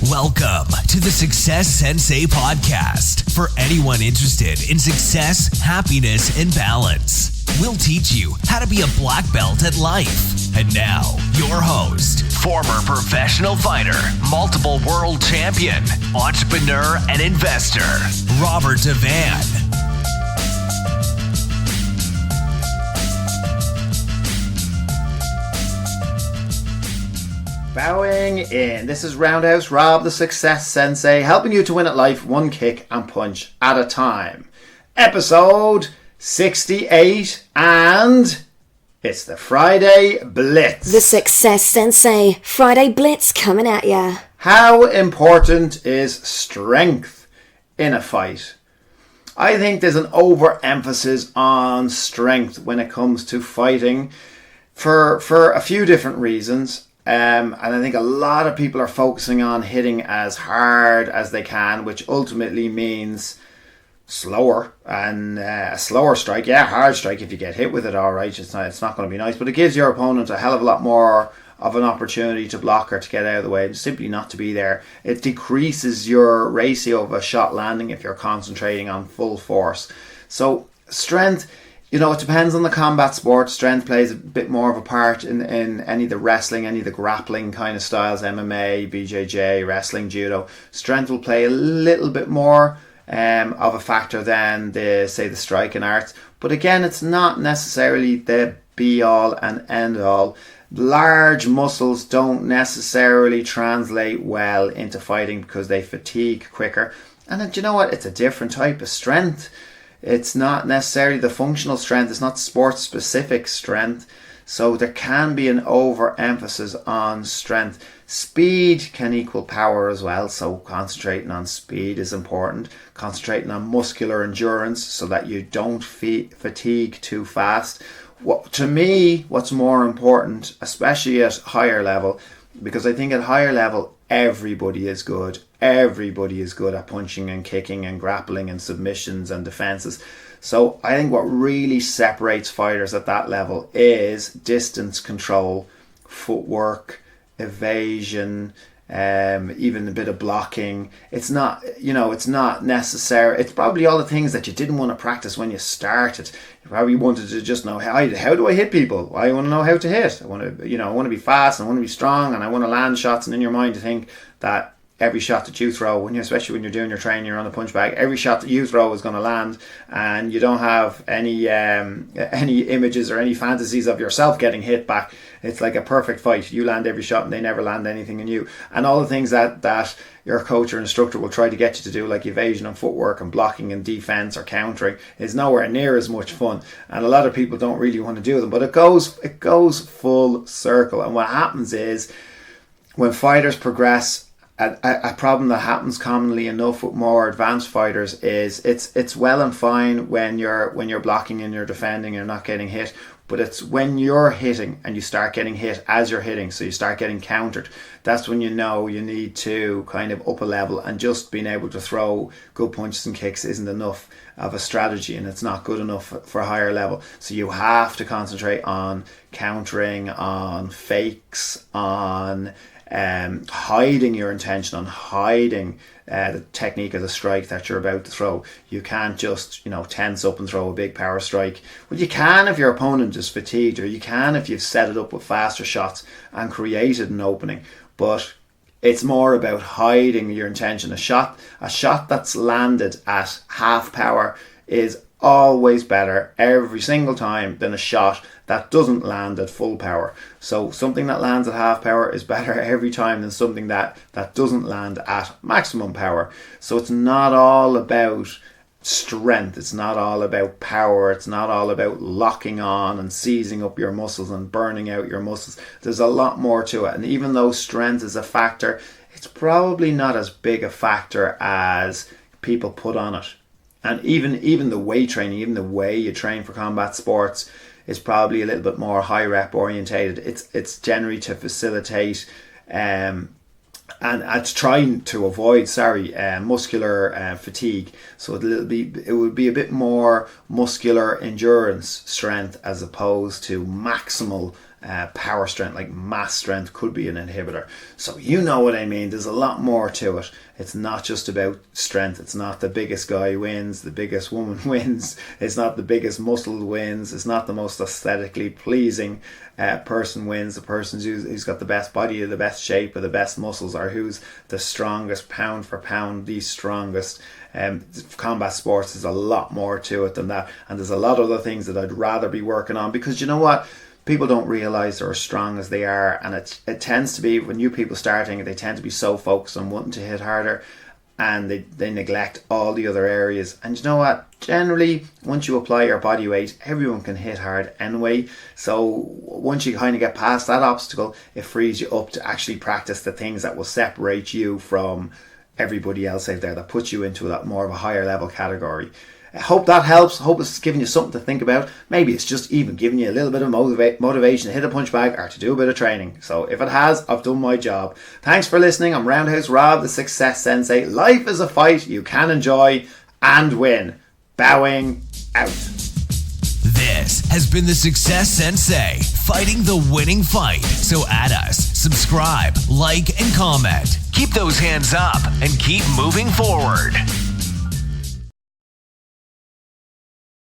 Welcome to the Success Sensei Podcast for anyone interested in success, happiness, and balance. We'll teach you how to be a black belt at life. And now, your host, former professional fighter, multiple world champion, entrepreneur, and investor, Robert Devane. Bowing in. This is Roundhouse, Rob the Success Sensei, helping you to win at life one kick and punch at a time. Episode 68, and it's the Friday Blitz. The Success Sensei Friday Blitz coming at ya. How important is strength in a fight? I think there's an overemphasis on strength when it comes to fighting for a few different reasons. And I think a lot of people are focusing on hitting as hard as they can, which ultimately means slower and a slower strike. Yeah, hard strike if you get hit with it, all right. It's not going to be nice, but it gives your opponent a hell of a lot more of an opportunity to block or to get out of the way, simply not to be there. It decreases your ratio of a shot landing if you're concentrating on full force. So strength, it depends on the combat sport. Strength plays a bit more of a part in any of the wrestling, any of the grappling kind of styles, MMA, BJJ, wrestling, judo. Strength will play a little bit more of a factor than the striking arts. But again, it's not necessarily the be all and end all. Large muscles don't necessarily translate well into fighting because they fatigue quicker. And then, you know what? It's a different type of strength. It's not necessarily the functional strength. It's not sports-specific strength. So there can be an overemphasis on strength. Speed can equal power as well. So concentrating on speed is important. Concentrating on muscular endurance so that you don't fatigue too fast. To me, what's more important, especially at higher level, because I think at higher level, everybody is good. Everybody is good at punching and kicking and grappling and submissions and defenses. So I think what really separates fighters at that level is distance control, footwork, evasion, even a bit of blocking. It's not necessary. It's probably all the things that you didn't want to practice when you started. You probably wanted to just know how do I hit people? I want to know how to hit. I want to be fast, and I want to be strong, and I want to land shots. And in your mind, to think that every shot that you throw, especially when you're doing your training, you're on the punch bag, every shot that you throw is going to land, and you don't have any images or any fantasies of yourself getting hit back. It's like a perfect fight. You land every shot and they never land anything in you. And all the things that your coach or instructor will try to get you to do, like evasion and footwork and blocking and defense or countering, is nowhere near as much fun. And a lot of people don't really want to do them, but it goes full circle. And what happens is, when fighters progress, a problem that happens commonly enough with more advanced fighters is it's well and fine when you're blocking and you're defending and you're not getting hit, but it's when you're hitting and you start getting hit as you're hitting, so you start getting countered, that's when you know you need to kind of up a level, and just being able to throw good punches and kicks isn't enough of a strategy, and it's not good enough for a higher level. So you have to concentrate on countering, on fakes, on hiding your intention, on hiding the technique of the strike that you're about to throw. You can't just tense up and throw a big power strike. Well, you can if your opponent is fatigued, or you can if you've set it up with faster shots and created an opening, but it's more about hiding your intention. A shot that's landed at half power is always better every single time than a shot that doesn't land at full power. So something that lands at half power is better every time than something that doesn't land at maximum power. So it's not all about strength, it's not all about power, it's not all about locking on and seizing up your muscles and burning out your muscles. There's a lot more to it, and even though strength is a factor, it's probably not as big a factor as people put on it. And even the weight training, even the way you train for combat sports, is probably a little bit more high rep orientated. It's generally to facilitate and it's trying to avoid muscular fatigue. So it would be a bit more muscular endurance strength as opposed to maximal power strength, like mass strength, could be an inhibitor. So you know what I mean. There's a lot more to it. It's not just about strength. It's not the biggest guy wins, the biggest woman wins. It's not the biggest muscle wins. It's not the most aesthetically pleasing person wins. The person who's got the best body or the best shape or the best muscles, or who's the strongest pound for pound, the strongest. Combat sports, is a lot more to it than that, and there's a lot of other things that I'd rather be working on, because you know what, people don't realize they're as strong as they are, and it tends to be when new people starting, they tend to be so focused on wanting to hit harder, and they neglect all the other areas. And you know what, generally once you apply your body weight, everyone can hit hard anyway. So once you kind of get past that obstacle, it frees you up to actually practice the things that will separate you from everybody else out there, that puts you into that more of a higher level category. I hope that helps. I hope it's giving you something to think about. Maybe it's just even giving you a little bit of motivation to hit a punch bag or to do a bit of training. So if it has, I've done my job. Thanks for listening. I'm Roundhouse Rob, the Success Sensei. Life is a fight you can enjoy and win. Bowing out. This has been the Success Sensei, fighting the winning fight. So add us, subscribe, like, and comment. Keep those hands up and keep moving forward.